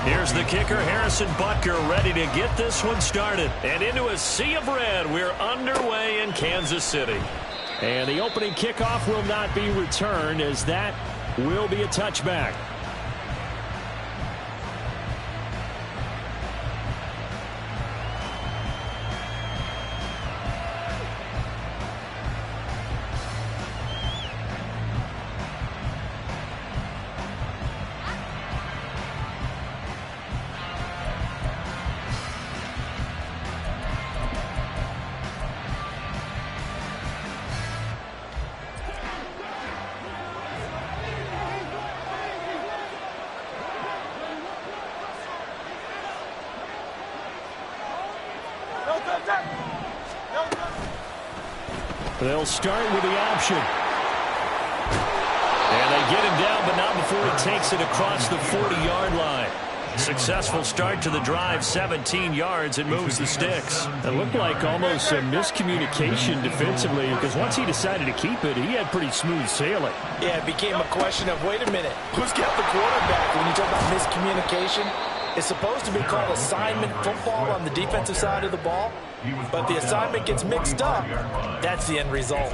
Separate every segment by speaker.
Speaker 1: Here's the kicker, Harrison Butker, ready to get this one started. And into a sea of red, we're underway in Kansas City.
Speaker 2: And the opening kickoff will not be returned, as that will be a touchback. They'll start with the option. And they get him down, but not before he takes it across the 40-yard line. Successful start to the drive, 17 yards, and moves the sticks. It looked like almost a miscommunication defensively, because once he decided to keep it, he had pretty smooth sailing.
Speaker 3: Yeah, it became a question of, wait a minute, who's got the quarterback? When you talk about miscommunication, it's supposed to be called assignment football on the defensive side of the ball, but the assignment gets mixed up. That's the end result.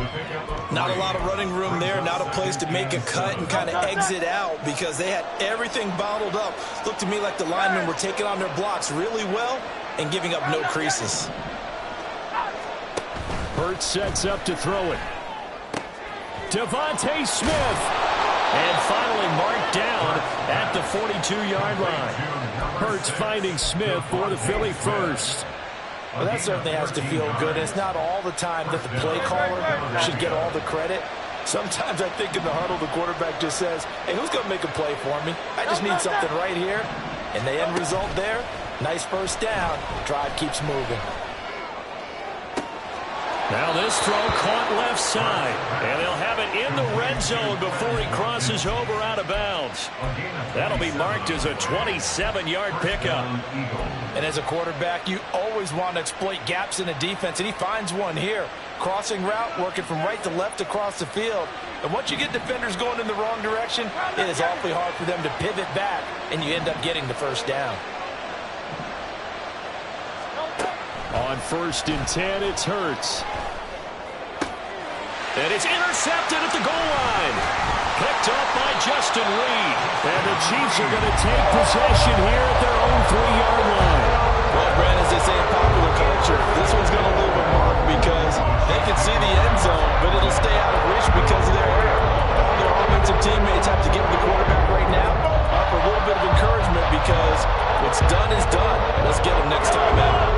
Speaker 4: Not a lot of running room there, not a place to make a cut and kind of exit out, because they had everything bottled up. Looked to me like the linemen were taking on their blocks really well and giving up no creases.
Speaker 2: Hurts sets up to throw it. Devontae Smith.
Speaker 1: And finally marked down at the 42-yard line.
Speaker 2: Hurts finding Smith for the Philly first.
Speaker 3: Well, that certainly has to feel good. It's not all the time that the play caller should get all the credit. Sometimes I think in the huddle, the quarterback just says, hey, who's going to make a play for me? I just need something right here. And the end result there, nice first down. Drive keeps moving.
Speaker 1: Now this throw caught left side, and they'll have it in the red zone before he crosses over out of bounds. That'll be marked as a 27-yard pickup.
Speaker 3: And as a quarterback, you always want to exploit gaps in a defense, and he finds one here. Crossing route, working from right to left across the field. And once you get defenders going in the wrong direction, it is awfully hard for them to pivot back, and you end up getting the first down.
Speaker 2: On 1st and 10, it's Hurts.
Speaker 1: And it's intercepted at the goal line. Picked up by Justin Reed.
Speaker 2: And the Chiefs are going to take possession here at their own 3-yard line.
Speaker 4: Well, Brent, as they say in popular culture, this one's going to leave a mark because they can see the end zone, but it'll stay out of reach because of their error. All their offensive teammates have to give the quarterback right now for a little bit of encouragement, because what's done is done. Let's get them next time out.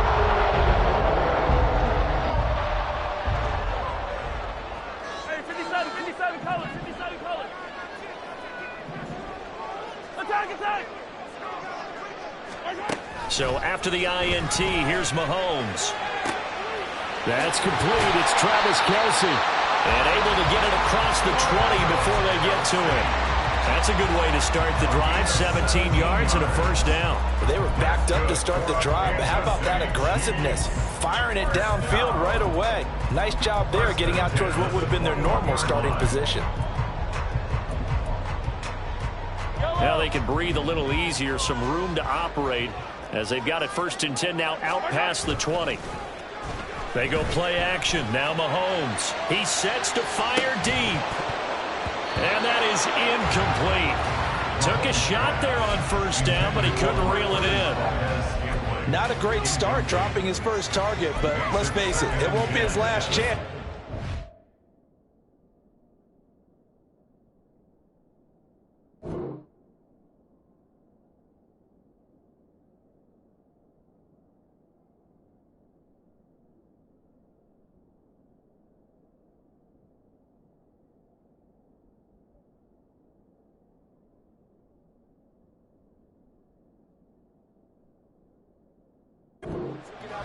Speaker 1: So after the INT, here's Mahomes.
Speaker 2: That's complete. It's Travis Kelce.
Speaker 1: And able to get it across the 20 before they get to him. That's a good way to start the drive. 17 yards and a first down.
Speaker 3: They were backed up to start the drive, but how about that aggressiveness? Firing it downfield right away. Nice job there, getting out towards what would have been their normal starting position.
Speaker 1: Now they can breathe a little easier, some room to operate, as they've got it 1st and 10 now out past the 20. They go play action. Now Mahomes. He sets to fire deep. And that is incomplete. Took a shot there on 1st down, but he couldn't reel it in.
Speaker 3: Not a great start dropping his first target, but let's face it, it won't be his last chance.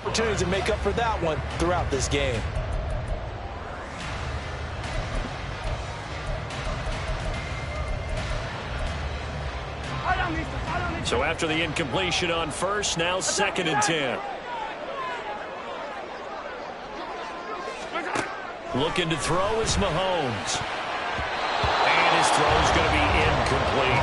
Speaker 3: Opportunities to make up for that one throughout this game.
Speaker 1: So after the incompletion on 1st, now 2nd and 10. Looking to throw is Mahomes. And his throw is going to be incomplete.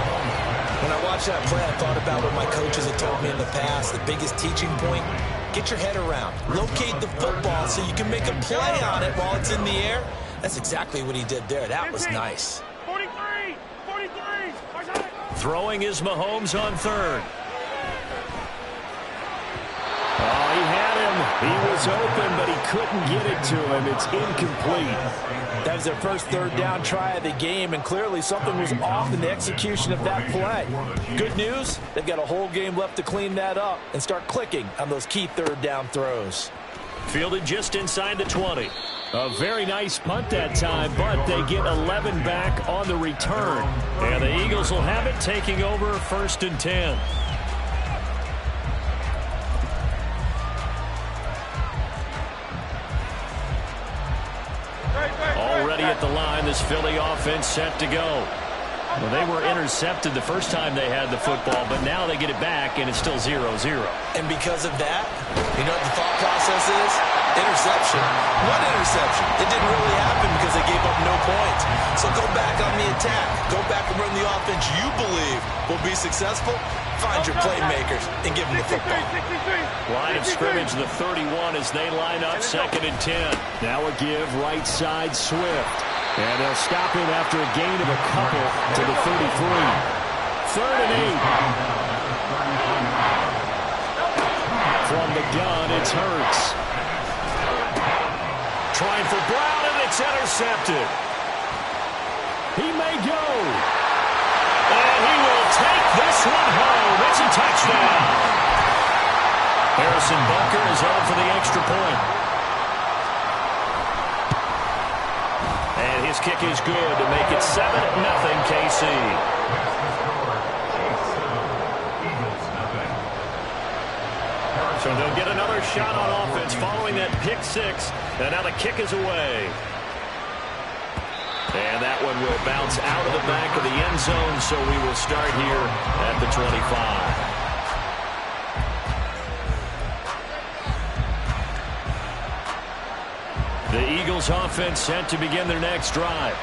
Speaker 4: When I
Speaker 3: watching that play, I thought about what my coaches have told me in the past. The biggest teaching point, get your head around. Locate the football so you can make a play on it while it's in the air. That's exactly what he did there. That was nice.
Speaker 2: 43! 43!
Speaker 1: Throwing is Mahomes on third.
Speaker 2: Oh, he had him. He was open, but he couldn't get it to him. It's incomplete.
Speaker 3: That was their first third down try of the game, and clearly something was off in the execution of that play. Good news, they've got a whole game left to clean that up and start clicking on those key third down throws.
Speaker 1: Fielded just inside the 20.
Speaker 2: A very nice punt that time, but they get 11 back on the return.
Speaker 1: And the Eagles will have it, taking over 1st and 10. Already at the line, this Philly offense set to go. Well, they were intercepted the first time they had the football, but now they get it back, and it's still 0-0.
Speaker 3: And because of that, you know what the thought process is? Interception. What interception? It didn't really happen because they gave up no points. So go back on the attack. Go back and run the offense you believe will be successful. Find your playmakers and give them the football.
Speaker 1: Line of scrimmage, the 31 as they line up 2nd and 10.
Speaker 2: Now a give right side Swift. And they'll stop him after a gain of a couple to the 33. 3rd and 8. From the gun, it's Hurts.
Speaker 1: Trying for Brown, and it's intercepted.
Speaker 2: He may go.
Speaker 1: And he will take this one home. It's a touchdown. Harrison Butker is home for the extra point. And his kick is good to make it 7-0 KC. So they'll get another shot on offense following that pick six. And now the kick is away. And that one will bounce out of the back of the end zone, so we will start here at the 25. The Eagles offense set to begin their next drive.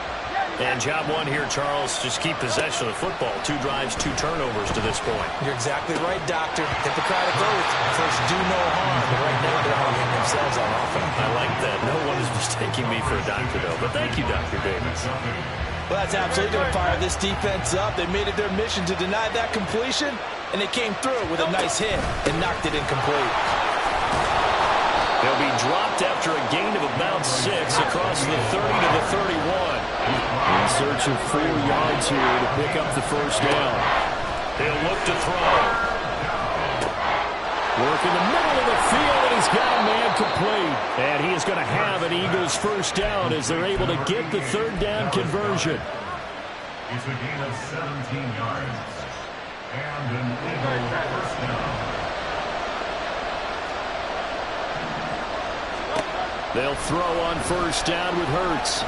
Speaker 1: And job one here, Charles, just keep possession of the football. 2 drives, 2 turnovers to this point.
Speaker 3: You're exactly right, Doctor. Hippocratic oath. First, do no harm. But right now, they're harming themselves on offense.
Speaker 1: I like that. No one is mistaking me for a doctor, though. But thank you, Dr. Davis.
Speaker 3: Well, that's absolutely going to fire this defense up. They made it their mission to deny that completion, and they came through with a nice hit and knocked it incomplete.
Speaker 1: They'll be dropped after a gain of about 6 across the 30 to the 31.
Speaker 2: In search of 4 yards here to pick up the first down.
Speaker 1: He'll look to throw.
Speaker 2: Work in the middle of the field, and he's got a man complete. And he is going to have an Eagles first down as they're able to get the 3rd down conversion.
Speaker 5: It's a gain of 17 yards. And an Eagles first down.
Speaker 2: They'll throw on first down with Hurts.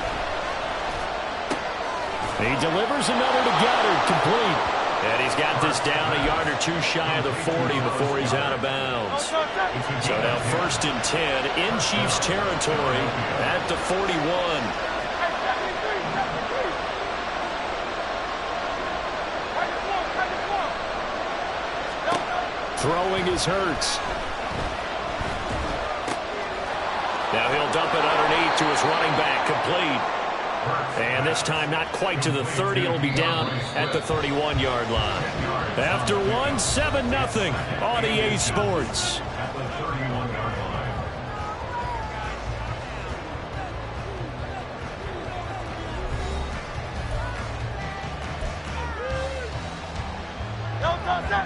Speaker 2: He delivers another to Goddard, complete.
Speaker 1: And he's got this down a yard or 2 shy of the 40 before he's out of bounds. So now 1st and 10 in Chiefs territory at the 41.
Speaker 2: Throwing is Hurts.
Speaker 1: Now he'll dump it underneath to his running back, complete. And this time not quite to the 30. It'll be down at the 31-yard line.
Speaker 2: After one, 7-0 on EA Sports.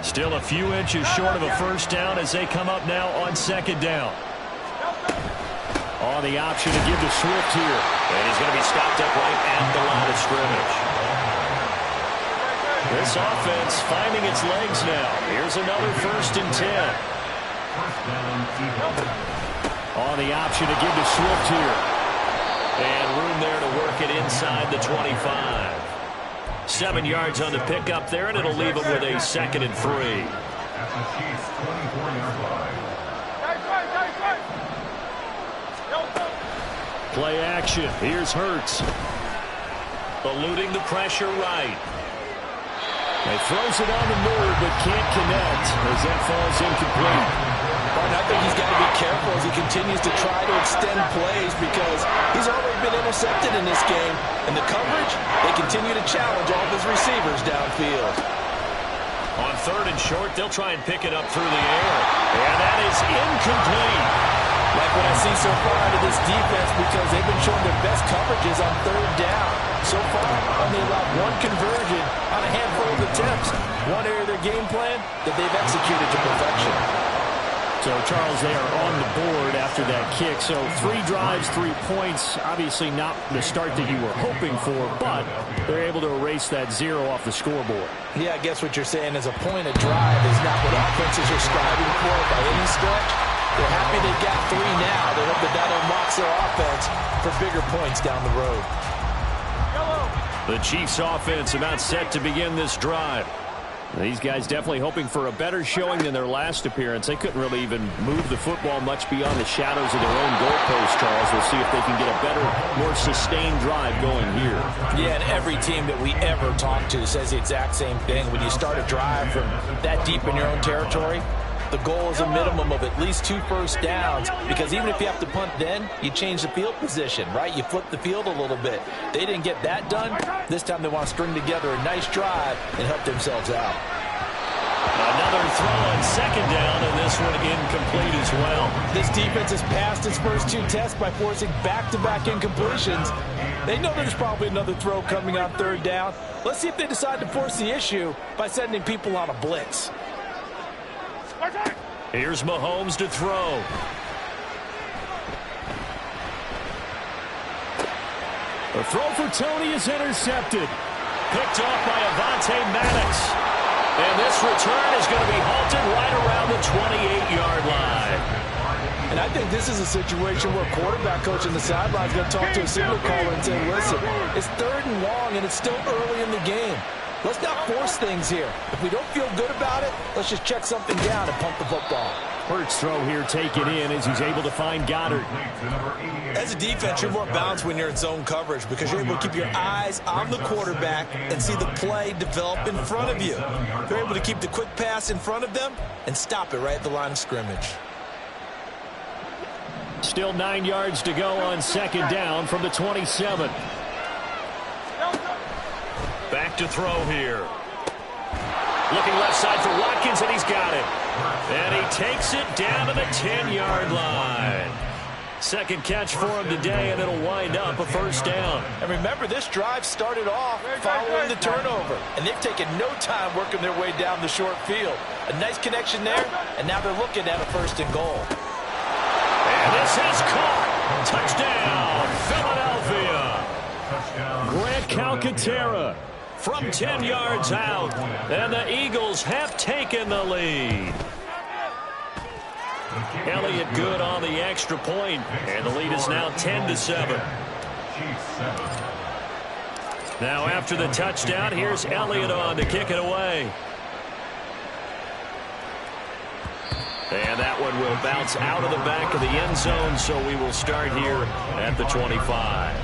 Speaker 1: Still a few inches short of a first down as they come up now on 2nd down.
Speaker 2: On the option to give to Swift here.
Speaker 1: And he's going to be stopped up right at the line of scrimmage. This offense finding its legs now. Here's another 1st and 10.
Speaker 2: On the option to give to Swift here.
Speaker 1: And room there to work it inside the 25. 7 yards on the pickup there, and it'll leave him with a 2nd and 3.
Speaker 5: At the Chiefs' 24-yard line.
Speaker 2: Play action. Here's Hurts.
Speaker 1: Eluding the pressure right.
Speaker 2: He throws it on the move, but can't connect as that falls incomplete.
Speaker 4: I think he's got to be careful as he continues to try to extend plays because he's already been intercepted in this game. And the coverage, they continue to challenge all of his receivers downfield.
Speaker 1: On 3rd and short, they'll try and pick it up through the air. And that is incomplete.
Speaker 3: Like what I see so far out of this defense because they've been showing their best coverages on 3rd down. So far, only allowed one conversion on a handful of attempts. One area of their game plan that they've executed to perfection.
Speaker 2: So, Charles, they are on the board after that kick. So 3 drives, 3 points. Obviously not the start that you were hoping for, but they're able to erase that 0 off the scoreboard.
Speaker 3: Yeah, I guess what you're saying is a point of drive is not what offenses are striving for by any stretch. They're happy they got 3 now. They hope that unlocks their offense for bigger points down the road.
Speaker 1: The Chiefs offense about set to begin this drive.
Speaker 2: These guys definitely hoping for a better showing than their last appearance. They couldn't really even move the football much beyond the shadows of their own goalpost, Charles. We'll see if they can get a better, more sustained drive going here.
Speaker 3: Yeah, and every team that we ever talk to says the exact same thing. When you start a drive from that deep in your own territory, the goal is a minimum of at least 2 first downs because even if you have to punt then, you change the field position, right? You flip the field a little bit. They didn't get that done. This time they want to string together a nice drive and help themselves out.
Speaker 1: Another throw on 2nd down, and this one incomplete as well.
Speaker 3: This defense has passed its first 2 tests by forcing back-to-back incompletions. They know there's probably another throw coming on 3rd down. Let's see if they decide to force the issue by sending people on a blitz.
Speaker 1: Here's Mahomes to throw.
Speaker 2: The throw for Tony is intercepted.
Speaker 1: Picked off by Avonte Maddox. And this return is going to be halted right around the 28-yard line.
Speaker 3: And I think this is a situation where a quarterback coach on the sideline is going to talk to a signal caller and say, listen, it's 3rd and long and it's still early in the game. Let's not force things here. If we don't feel good about it, let's just check something down and pump the football.
Speaker 2: Hurts throw here taken in as he's able to find Goddard.
Speaker 4: As a defense, you're more balanced when you're in zone coverage because you're able to keep your eyes on the quarterback and see the play develop in front of you. You're able to keep the quick pass in front of them and stop it right at the line of scrimmage.
Speaker 2: Still 9 yards to go on 2nd down from the 27.
Speaker 1: Back to throw here. Looking left side for Watkins, and he's got it. And he takes it down to the 10-yard line. 2nd catch for him today, and it'll wind up a 1st down.
Speaker 3: And remember, this drive started off following the turnover, and they've taken no time working their way down the short field. A nice connection there, and now they're looking at a 1st and goal.
Speaker 1: And this is caught. Touchdown, Philadelphia.
Speaker 2: Grant Calcaterra
Speaker 1: from 10 yards out, and the Eagles have taken the lead. Elliott good on the extra point, and the lead is now 10-7. Now after the touchdown, here's Elliott on to kick it away. And that one will bounce out of the back of the end zone, so we will start here at the 25.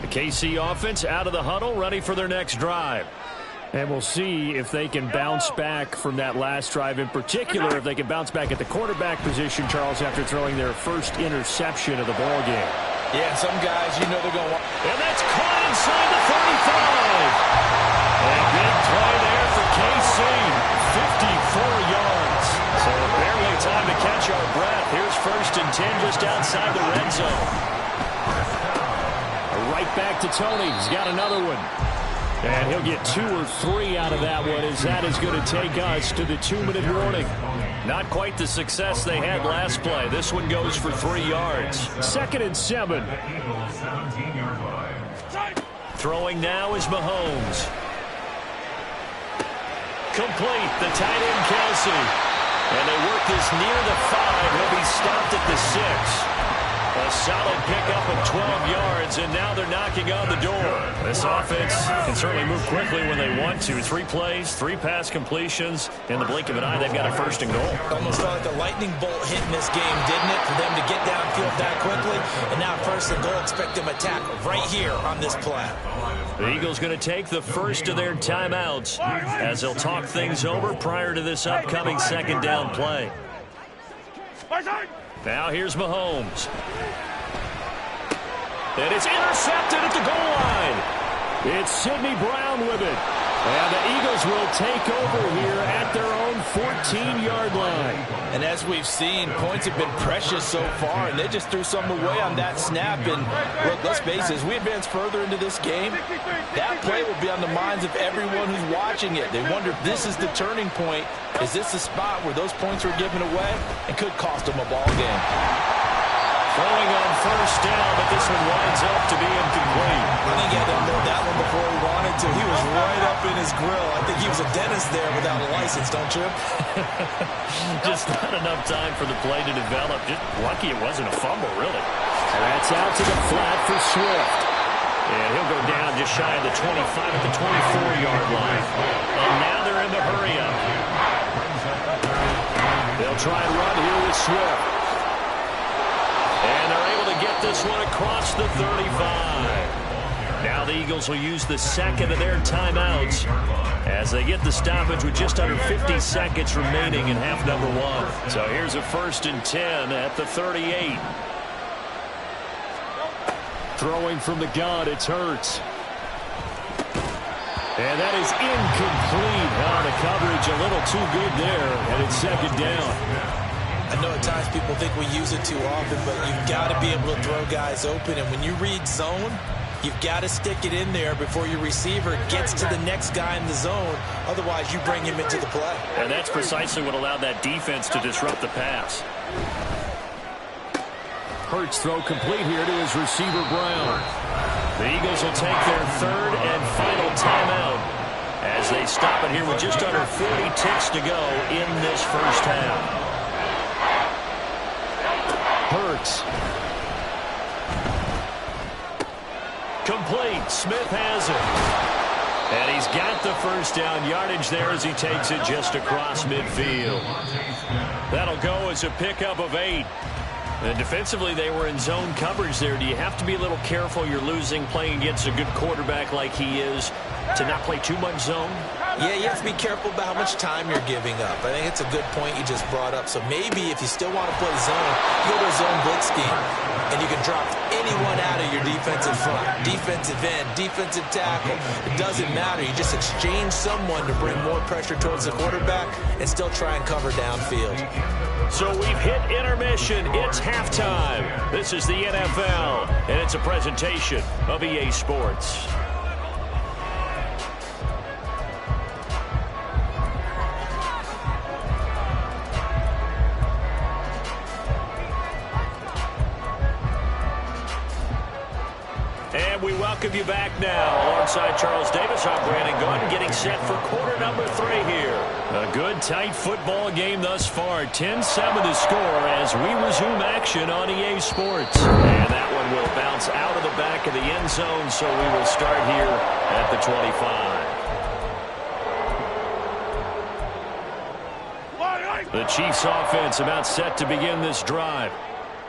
Speaker 1: KC offense out of the huddle, ready for their next drive.
Speaker 2: And we'll see if they can bounce back from that last drive, in particular if they can bounce back at the quarterback position, Charles, after throwing their first interception of the ball game.
Speaker 3: Yeah, some guys, you know they're going to want.
Speaker 1: And that's caught inside the 35. A big play there for KC. 54 yards. So barely time to catch our breath. Here's 1st and 10 just outside the red zone.
Speaker 2: Right back to Tony. He's got another one. And he'll get 2 or 3 out of that one, as that is going to take us to the 2-minute warning.
Speaker 1: Not quite the success they had last play. This one goes for 3 yards.
Speaker 2: 2nd and 7.
Speaker 1: Throwing now is Mahomes. Complete. The tight end, Kelsey. And they work this near the 5. He'll be stopped at the 6. A solid pickup of 12 yards, and now they're knocking on the door. This offense can certainly move quickly when they want to. 3 plays, 3 pass completions. In the blink of an eye, they've got a first and goal.
Speaker 3: Almost felt like a lightning bolt hit in this game, didn't it? For them to get downfield that quickly. And now first and goal, expect them to attack right here on this play.
Speaker 1: The Eagles going to take the first of their timeouts as they'll talk things over prior to this upcoming second down play. Now here's Mahomes. And it's intercepted at the goal line. It's Sidney Brown with it. And the Eagles will take over here at their own 14-yard line.
Speaker 3: And as we've seen, points have been precious so far, and they just threw some away on that snap. And look, let's face it, as we advance further into this game, that play will be on the minds of everyone who's watching it. They wonder if this is the turning point. Is this the spot where those points were given away and could cost them a ball game?
Speaker 1: Throwing on first down, but this one winds up to be incomplete.
Speaker 3: I think he had to unload that one before he wanted to. He was right up in his grill. I think he was a dentist there without a license, don't you?
Speaker 1: Just not enough time for the play to develop. Just lucky it wasn't a fumble, really.
Speaker 2: That's out to the flat for Swift.
Speaker 1: And he'll go down just shy of the 25 at the 24-yard line. And now they're in the hurry-up. They'll try and run here with Swift. And they're able to get this one across the 35. Now the Eagles will use the second of their timeouts as they get the stoppage with just under 50 seconds remaining in half number 1. So here's a 1st and 10 at the 38.
Speaker 2: Throwing from the gun, it's Hurts. And that is incomplete. The coverage a little too good there, and it's second down.
Speaker 3: I know at times people think we use it too often, but you've got to be able to throw guys open. And when you read zone, you've got to stick it in there before your receiver gets to the next guy in the zone. Otherwise, you bring him into the play.
Speaker 1: And that's precisely what allowed that defense to disrupt the pass.
Speaker 2: Hurts throw complete here to his receiver, Brown.
Speaker 1: The Eagles will take their 3rd and final timeout as they stop it here with just under 40 ticks to go in this first half.
Speaker 2: Hurts.
Speaker 1: Complete. Smith has it. And he's got the first down yardage there as he takes it just across midfield. That'll go as a pickup of 8. And defensively, they were in zone coverage there. Do you have to be a little careful? You're losing playing against a good quarterback like he is to not play too much zone?
Speaker 3: Yeah, you have to be careful about how much time you're giving up. I think it's a good point you just brought up. So maybe if you still want to play zone, go to a zone blitz scheme, and you can drop anyone out of your defensive front. Defensive end, defensive tackle. It doesn't matter. You just exchange someone to bring more pressure towards the quarterback and still try and cover downfield.
Speaker 1: So we've hit intermission. It's halftime. This is the NFL, and it's a presentation of EA Sports. And we welcome you back now. Alongside Charles Davis, I'm Brandon Gordon, getting set for quarter number 3 here. A good, tight football game thus far. 10-7 to score as we resume action on EA Sports. And that one will bounce out of the back of the end zone, so we will start here at the 25. The Chiefs offense about set to begin this drive.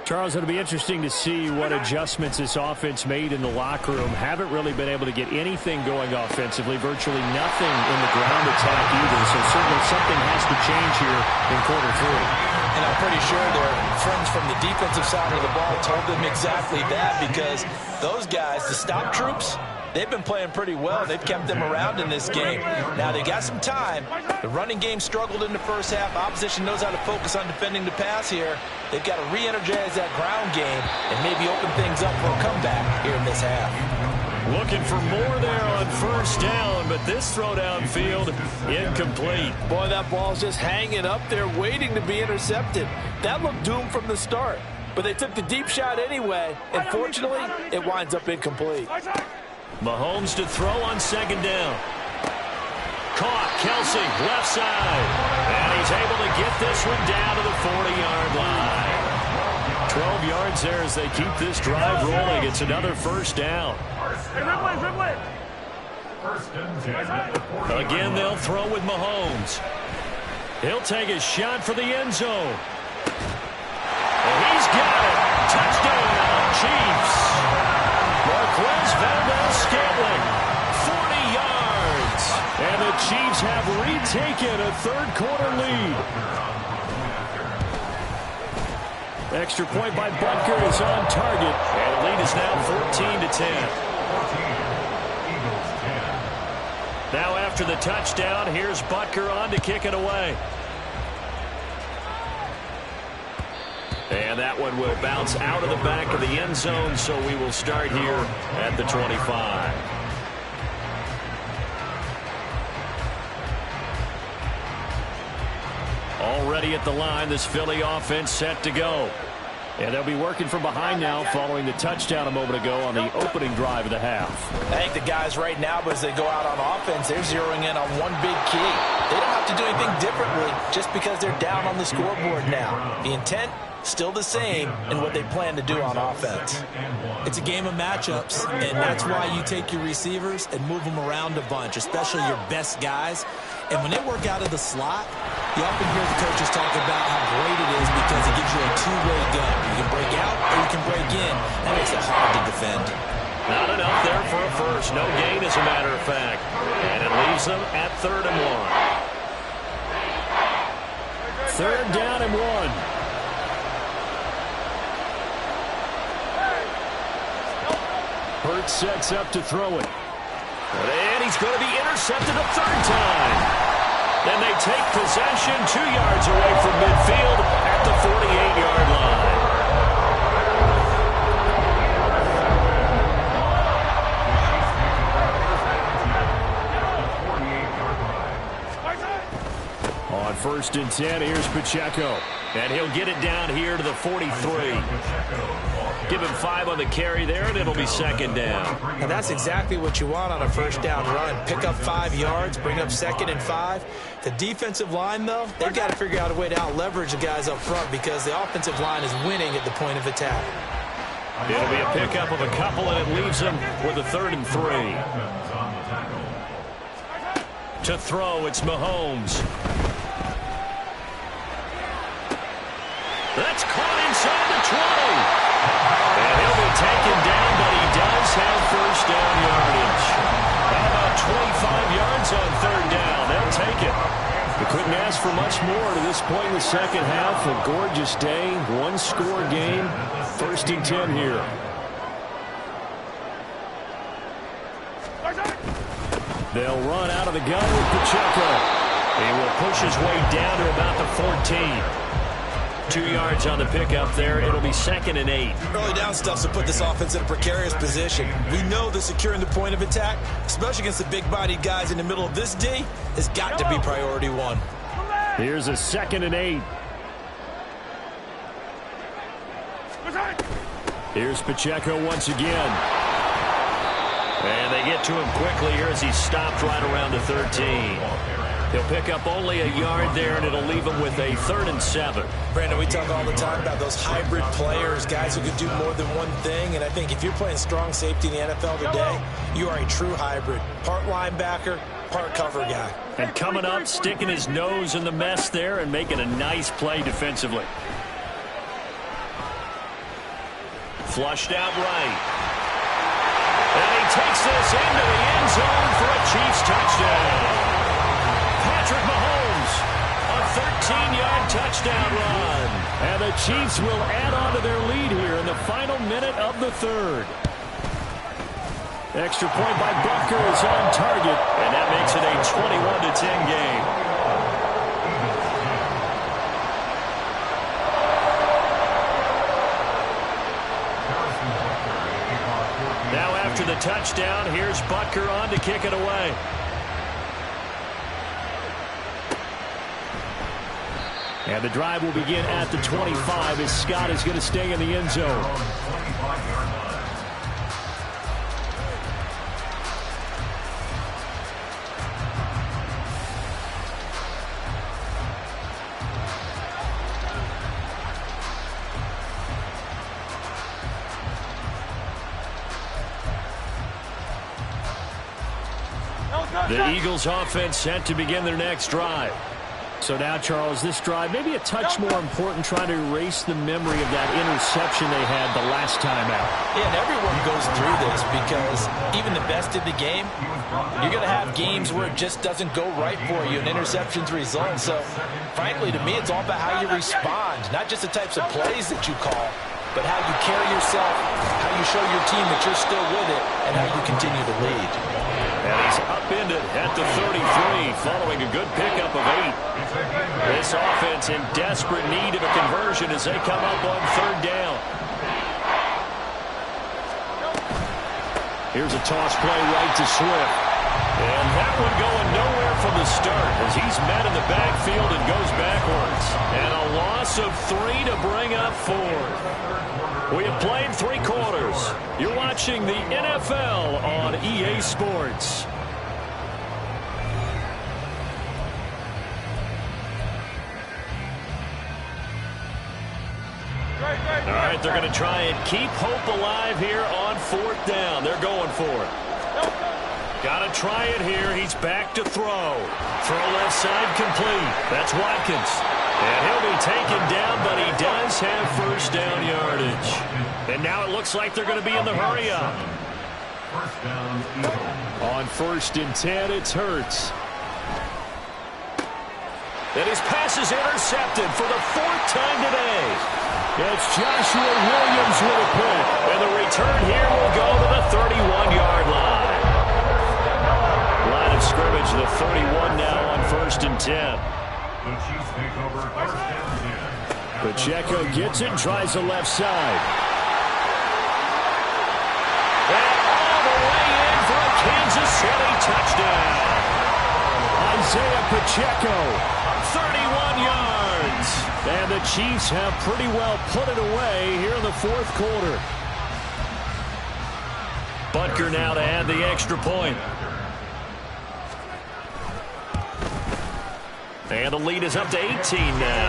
Speaker 2: Charles, it'll be interesting to see what adjustments this offense made in the locker room. Haven't really been able to get anything going offensively, virtually nothing in the ground attack either. So certainly something has to change here in quarter 3.
Speaker 3: And I'm pretty sure their friends from the defensive side of the ball told them exactly that, because those guys, the stop troops, they've been playing pretty well. They've kept them around in this game. Now, they got some time. The running game struggled in the first half. Opposition knows how to focus on defending the pass here. They've got to re-energize that ground game and maybe open things up for a comeback here in this half.
Speaker 1: Looking for more there on first down, but this throw downfield incomplete.
Speaker 3: Boy, that ball's just hanging up there waiting to be intercepted. That looked doomed from the start, but they took the deep shot anyway, and fortunately, it winds up incomplete.
Speaker 1: Mahomes to throw on second down. Caught, Kelsey, left side. And he's able to get this one down to the 40-yard line. 12 yards there as they keep this drive rolling. It's another first down. Again, they'll throw with Mahomes. He'll take a shot for the end zone. And he's got it. Touchdown, Chiefs. Marquez Valdez-Scantling, 40 yards. And the Chiefs have retaken a third-quarter lead. Extra point by Butker is on target. And the lead is now 14-10. Now after the touchdown, here's Butker on to kick it away. And that one will bounce out of the back of the end zone, so we will start here at the 25. Already at the line, this Philly offense set to go. And they'll be working from behind now following the touchdown a moment ago on the opening drive of the half.
Speaker 3: I think the guys right now, as they go out on offense, they're zeroing in on one big key. They don't have to do anything differently just because they're down on the scoreboard now. The intent, still the same in what they plan to do on offense.
Speaker 4: It's a game of matchups, and that's why you take your receivers and move them around a bunch, especially your best guys. And when they work out of the slot, you often hear the coaches talk about how great it is because it gives you a two-way gun. You can break out or you can break in. That makes it hard to defend.
Speaker 1: Not enough there for a first. No gain, as a matter of fact. And it leaves them at 3rd and 1. 3rd down and 1. Hurts sets up to throw it. And he's going to be intercepted a 3rd time. Then they take possession 2 yards away from midfield at the 48-yard line. On 1st and 10, here's Pacheco. And he'll get it down here to the 43. Give him 5 on the carry there, and it'll be 2nd down.
Speaker 3: And that's exactly what you want on a first down run. Pick up 5 yards, bring up 2nd and 5. The defensive line, though, they've got to figure out a way to out-leverage the guys up front because the offensive line is winning at the point of attack.
Speaker 1: It'll be a pickup of a couple, and it leaves them with a 3rd and 3. To throw, it's Mahomes. That's caught inside the 20. And he'll be taken down, but he does have first down yardage. How about 25 yards on 3rd down? They'll take it. They couldn't ask for much more to this point in the second half. A gorgeous day, one-score game. 1st and 10 here. They'll run out of the gun with Pacheco. He will push his way down to about the 14. 2 yards on the pickup there. It'll be 2nd and 8.
Speaker 3: Early down stuff to put this offense in a precarious position. We know that securing the point of attack, especially against the big-bodied guys in the middle of this D, has got to be priority 1.
Speaker 1: Here's a 2nd and 8. Here's Pacheco once again. And they get to him quickly here as he stopped right around the 13. He'll pick up only a yard there, and it'll leave him with a 3rd and 7.
Speaker 3: Brandon, we talk all the time about those hybrid players, guys who can do more than one thing. And I think if you're playing strong safety in the NFL today, you are a true hybrid. Part linebacker, part cover guy.
Speaker 1: And coming up, sticking his nose in the mess there and making a nice play defensively. Flushed out right. And he takes this into the end zone for a Chiefs touchdown. Patrick Mahomes, a 13-yard touchdown run. And the Chiefs will add on to their lead here in the final minute of the 3rd. Extra point by Butker is on target, and that makes it a 21-10 game. Now after the touchdown, here's Butker on to kick it away. And the drive will begin at the 25 as Scott is going to stay in the end zone. The Eagles offense set to begin their next drive.
Speaker 2: So now, Charles, this drive maybe a touch more important, trying to erase the memory of that interception they had the last time out.
Speaker 3: Yeah, and everyone goes through this because even the best in the game, you're going to have games where it just doesn't go right for you and interceptions result. So, frankly, to me, it's all about how you respond, not just the types of plays that you call, but how you carry yourself, how you show your team that you're still with it, and how you continue to lead.
Speaker 1: And he's upended at the 33 following a good pickup of 8. This offense in desperate need of a conversion as they come up on 3rd down. Here's a toss play right to Swift. And that one going nowhere from the start as he's met in the backfield and goes backwards. And a loss of 3 to bring up 4. We have played 3 quarters. You're watching the NFL on EA Sports. All right, they're going to try and keep hope alive here on 4th down. They're going for it. Got to try it here. He's back to throw. Throw left side complete. That's Watkins. And he'll be taken down, but he does have 1st down yardage. And now it looks like they're going to be in the hurry-up.
Speaker 2: On 1st and 10, it's Hurts.
Speaker 1: And his pass is intercepted for the 4th time today.
Speaker 2: It's Joshua Williams with a pick.
Speaker 1: And the return here will go to the 31-yard line. Line of scrimmage, the 31 now on 1st and 10.
Speaker 5: The Chiefs take over 1st and 10.
Speaker 2: Pacheco gets it, tries the left side.
Speaker 1: And all the way in for a Kansas City touchdown.
Speaker 2: Isaiah Pacheco.
Speaker 1: 31 yards.
Speaker 2: And the Chiefs have pretty well put it away here in the 4th quarter.
Speaker 1: Butker now to add the extra point. And the lead is up to 18 now.